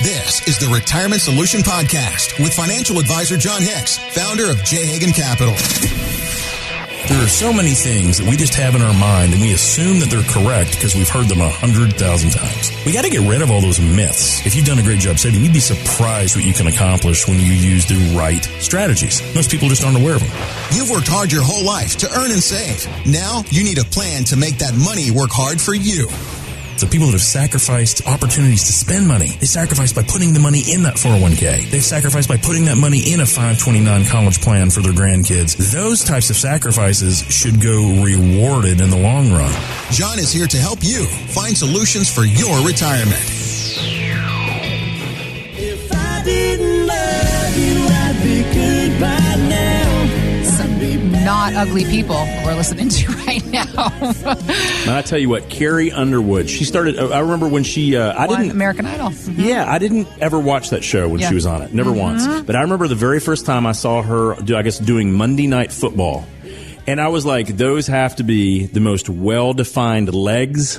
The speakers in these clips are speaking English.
This is the Retirement Solution Podcast with financial advisor John Hicks, founder of J. Hagan Capital. There are so many things that we just have in our mind and we assume that they're correct because we've heard them 100,000 times. We got to get rid of all those myths. If you've done a great job saving, you'd be surprised what you can accomplish when you use the right strategies. Most people just aren't aware of them. You've worked hard your whole life to earn and save. Now you need a plan to make that money work hard for you. So people that have sacrificed opportunities to spend money, they sacrificed by putting the money in that 401k. They've sacrificed by putting that money in a 529 college plan for their grandkids. Those types of sacrifices should go rewarded in the long run. John is here to help you find solutions for your retirement. If I didn't love you, I'd be good by now. Not ugly people we're listening to right now. I tell you what, Carrie Underwood, she started, I remember when she, American Idol. Mm-hmm. Yeah, I didn't ever watch that show when she was on it. Never once. But I remember the very first time I saw her, doing Monday Night Football. And I was like, those have to be the most well-defined legs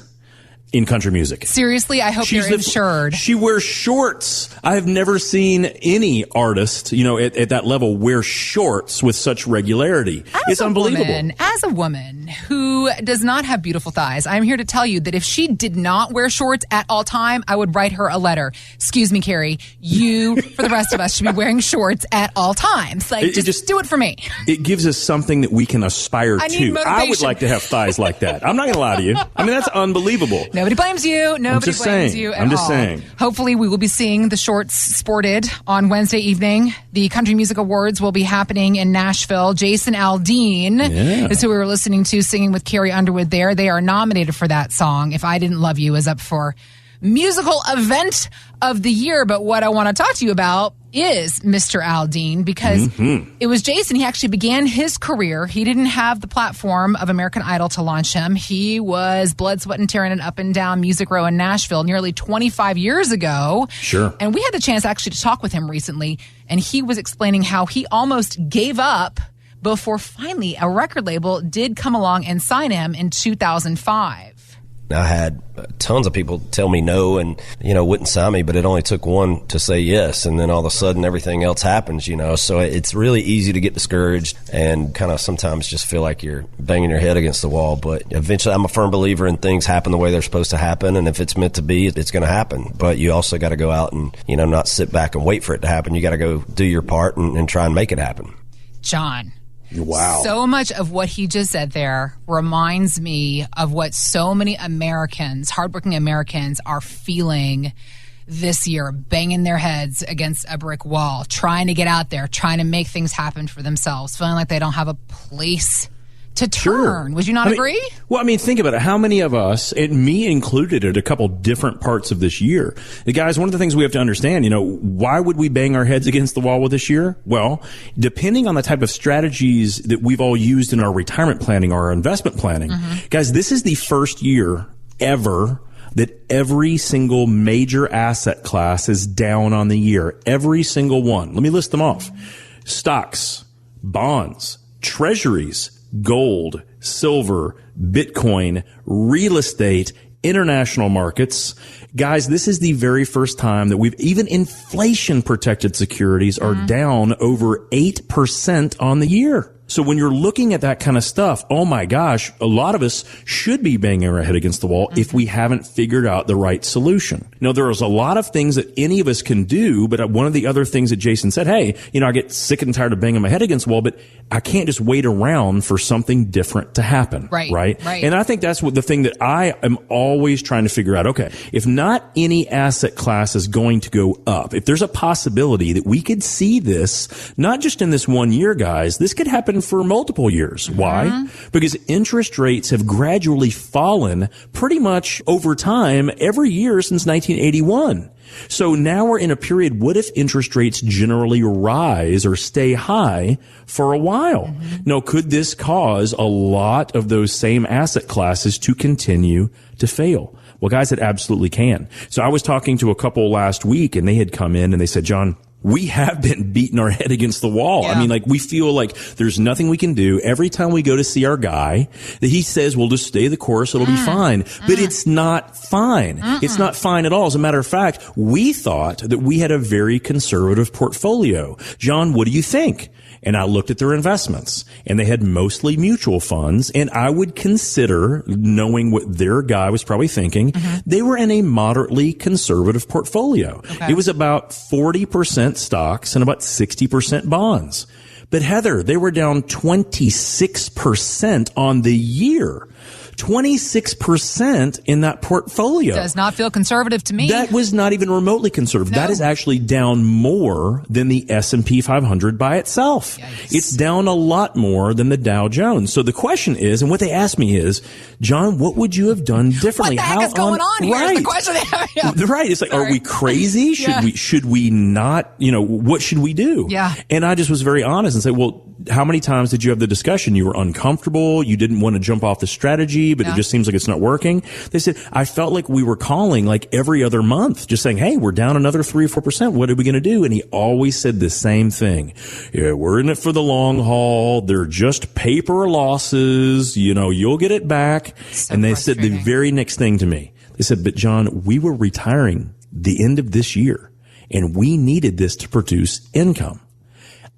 in country music. Seriously, I hope you're insured. She wears shorts. I have never seen any artist, at that level wear shorts with such regularity. It's unbelievable. As a woman who does not have beautiful thighs, I'm here to tell you that if she did not wear shorts at all time, I would write her a letter. Excuse me, Carrie, you, for the rest of us, should be wearing shorts at all times. Like, just do it for me. It gives us something that we can aspire to. I would like to have thighs like that. I'm not going to lie to you. I mean, that's unbelievable. Nobody blames you. Nobody blames you at all. I'm just saying. Hopefully, we will be seeing the shorts sported on Wednesday evening. The Country Music Awards will be happening in Nashville. Jason Aldean is who we were listening to singing with Carrie Underwood there. They are nominated for that song. If I Didn't Love You is up for Musical Event of the Year. But what I want to talk to you about is Mr. Aldean, because it was Jason. He actually began his career. He didn't have the platform of American Idol to launch him. He was blood, sweat, and tearing it up and down Music Row in Nashville nearly 25 years ago. Sure. And we had the chance actually to talk with him recently, and he was explaining how he almost gave up before finally a record label did come along and sign him in 2005. I had tons of people tell me no and, wouldn't sign me, but it only took one to say yes. And then all of a sudden everything else happens, So it's really easy to get discouraged and kind of sometimes just feel like you're banging your head against the wall. But eventually I'm a firm believer in things happen the way they're supposed to happen. And if it's meant to be, it's going to happen. But you also got to go out and, not sit back and wait for it to happen. You got to go do your part and try and make it happen. John. Wow. So much of what he just said there reminds me of what so many Americans, hardworking Americans, are feeling this year, banging their heads against a brick wall, trying to get out there, trying to make things happen for themselves, feeling like they don't have a place to turn. Sure. Would you not agree? Well, think about it. How many of us, and me included, at a couple different parts of this year? Guys, one of the things we have to understand, why would we bang our heads against the wall with this year? Well, depending on the type of strategies that we've all used in our retirement planning or our investment planning, guys, this is the first year ever that every single major asset class is down on the year. Every single one. Let me list them off. Stocks, bonds, treasuries, gold, silver, Bitcoin, real estate, international markets. Guys, this is the very first time that even inflation protected securities are down over 8% on the year. So when you're looking at that kind of stuff, oh my gosh, a lot of us should be banging our head against the wall if we haven't figured out the right solution. There is a lot of things that any of us can do, but one of the other things that Jason said, hey, I get sick and tired of banging my head against the wall, but I can't just wait around for something different to happen. Right. And I think that's the thing that I am always trying to figure out. Okay, if not any asset class is going to go up, if there's a possibility that we could see this, not just in this 1 year, guys, this could happen for multiple years. Why? Because interest rates have gradually fallen pretty much over time every year since 1981. So now we're in a period, what if interest rates generally rise or stay high for a while? Now, could this cause a lot of those same asset classes to continue to fail? Well, guys, it absolutely can. So I was talking to a couple last week and they had come in and they said, John, we have been beating our head against the wall. Yeah. I mean, like, we feel like there's nothing we can do. Every time we go to see our guy, that he says, we'll just stay the course, it'll be fine. But it's not fine. It's not fine at all. As a matter of fact, we thought that we had a very conservative portfolio. John, what do you think? And I looked at their investments, and they had mostly mutual funds. And I would consider, knowing what their guy was probably thinking, they were in a moderately conservative portfolio. Okay. It was about 40% stocks and about 60% bonds. But Heather, they were down 26% on the year. 26% in that portfolio. Does not feel conservative to me. That was not even remotely conservative. No. That is actually down more than the S&P 500 by itself. Yikes. It's down a lot more than the Dow Jones. So the question is, and what they asked me is, John, what would you have done differently? What the heck is going on here? Right. Is the question. Yeah. Right. It's like, Sorry. are we crazy? Should we not, what should we do? Yeah. And I just was very honest and said, well, how many times did you have the discussion? You were uncomfortable. You didn't want to jump off the strategy, but it just seems like it's not working. They said, I felt like we were calling like every other month, just saying, hey, we're down another 3 or 4%. What are we going to do? And he always said the same thing. Yeah, we're in it for the long haul. They're just paper losses. You'll get it back. So and they said the very next thing to me. They said, but John, we were retiring the end of this year, and we needed this to produce income.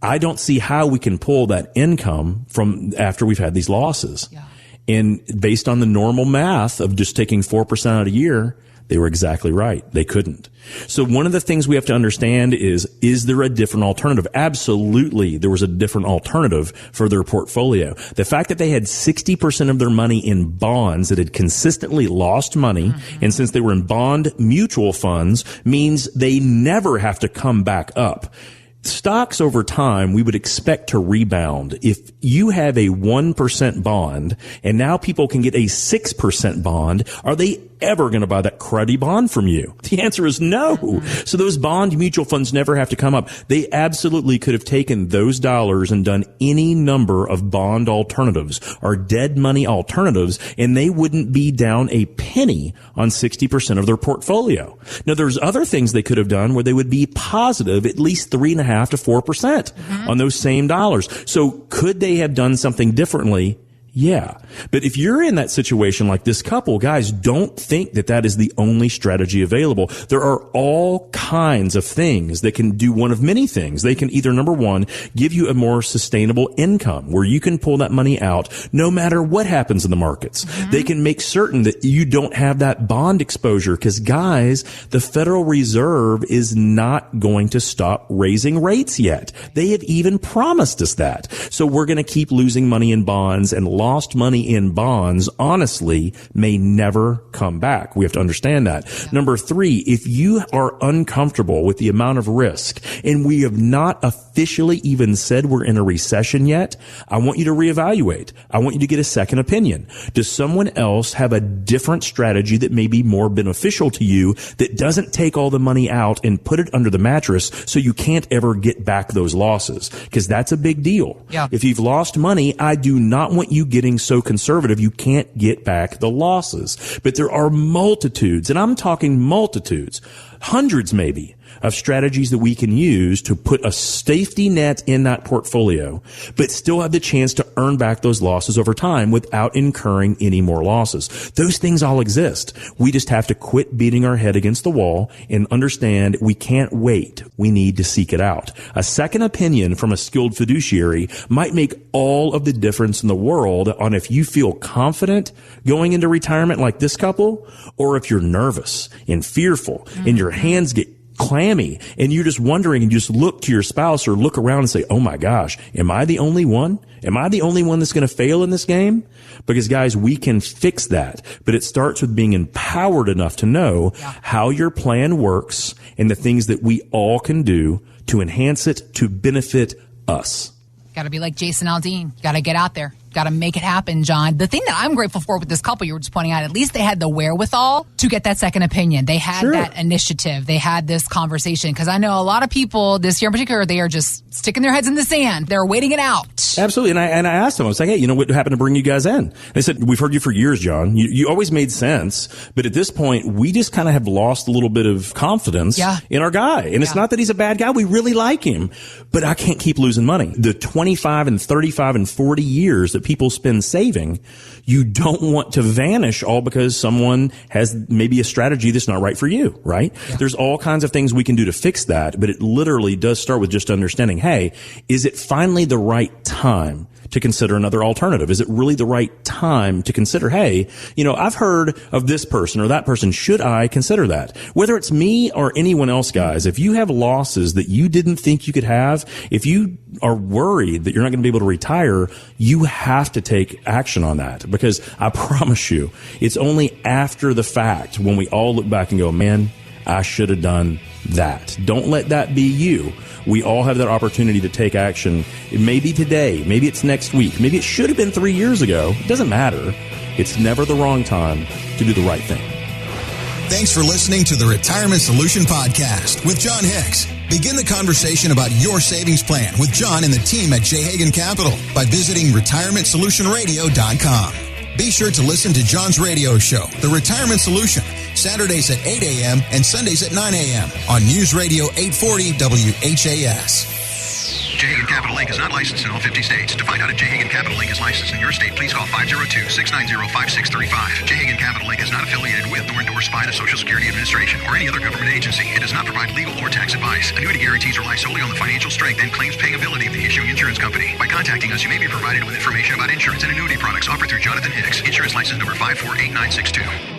I don't see how we can pull that income from after we've had these losses. Yeah. And based on the normal math of just taking 4% out a year, they were exactly right. They couldn't. So one of the things we have to understand is there a different alternative? Absolutely, there was a different alternative for their portfolio. The fact that they had 60% of their money in bonds that had consistently lost money, and since they were in bond mutual funds, means they never have to come back up. Stocks over time, we would expect to rebound. If you have a 1% bond and now people can get a 6% bond, are they ever going to buy that cruddy bond from you? The answer is no. So those bond mutual funds never have to come up. They absolutely could have taken those dollars and done any number of bond alternatives or dead money alternatives, and they wouldn't be down a penny on 60% of their portfolio. Now, there's other things they could have done where they would be positive at least 3.5% to 4% on those same dollars. So could they have done something differently? Yeah. But if you're in that situation like this couple, guys, don't think that that is the only strategy available. There are all kinds of things that can do one of many things. They can either, number one, give you a more sustainable income where you can pull that money out no matter what happens in the markets. They can make certain that you don't have that bond exposure because, guys, the Federal Reserve is not going to stop raising rates yet. They have even promised us that. So we're going to keep losing money in bonds, and lost money in bonds, honestly, may never come back. We have to understand that. Yeah. Number three, if you are uncomfortable with the amount of risk, and we have not officially even said we're in a recession yet, I want you to reevaluate. I want you to get a second opinion. Does someone else have a different strategy that may be more beneficial to you that doesn't take all the money out and put it under the mattress so you can't ever get back those losses? Because that's a big deal. Yeah. If you've lost money, I do not want you getting so conservative you can't get back the losses. But there are multitudes, and I'm talking multitudes, hundreds maybe, of strategies that we can use to put a safety net in that portfolio, but still have the chance to earn back those losses over time without incurring any more losses. Those things all exist. We just have to quit beating our head against the wall and understand we can't wait. We need to seek it out. A second opinion from a skilled fiduciary might make all of the difference in the world on if you feel confident going into retirement like this couple, or if you're nervous and fearful and your hands get clammy and you're just wondering and you just look to your spouse or look around and say, oh my gosh, am I the only one? Am I the only one that's going to fail in this game? Because guys, we can fix that, but it starts with being empowered enough to know how your plan works and the things that we all can do to enhance it, to benefit us. Got to be like Jason Aldean. Got to get out there. Got to make it happen, John. The thing that I'm grateful for with this couple, you were just pointing out, at least they had the wherewithal to get that second opinion. They had that initiative. They had this conversation. Because I know a lot of people this year in particular, they are just sticking their heads in the sand. They're waiting it out. Absolutely. And I asked them, I was like, hey, what happened to bring you guys in? They said, we've heard you for years, John. You always made sense. But at this point, we just kind of have lost a little bit of confidence in our guy. And it's not that he's a bad guy. We really like him. But I can't keep losing money. The 25 and 35 and 40 years that people spend saving, you don't want to vanish all because someone has maybe a strategy that's not right for you, right? Yeah. There's all kinds of things we can do to fix that, but it literally does start with just understanding, hey, is it finally the right time to consider another alternative? Is it really the right time to consider, hey, I've heard of this person or that person. Should I consider that? Whether it's me or anyone else, guys, if you have losses that you didn't think you could have, if you are worried that you're not going to be able to retire, you have to take action on that, because I promise you, it's only after the fact when we all look back and go, man, I should have done that. Don't let that be you. We all have that opportunity to take action. It may be today. Maybe it's next week. Maybe it should have been 3 years ago. It doesn't matter. It's never the wrong time to do the right thing. Thanks for listening to the Retirement Solution Podcast with John Hicks. Begin the conversation about your savings plan with John and the team at J. Hagan Capital by visiting retirementsolutionradio.com. Be sure to listen to John's radio show, The Retirement Solution, Saturdays at 8 a.m. and Sundays at 9 a.m. on News Radio 840 WHAS. J. Hagan Capital Inc. is not licensed in all 50 states. To find out if J. Hagan Capital Inc. is licensed in your state, please call 502-690-5635. J. Hagan Capital Inc. is not affiliated with nor endorsed by the Social Security Administration or any other government agency. It does not provide legal or tax advice. Annuity guarantees rely solely on the financial strength and claims paying ability of the issuing insurance company. By contacting us, you may be provided with information about insurance and annuity products offered through Jonathan Hicks, insurance license number 548962.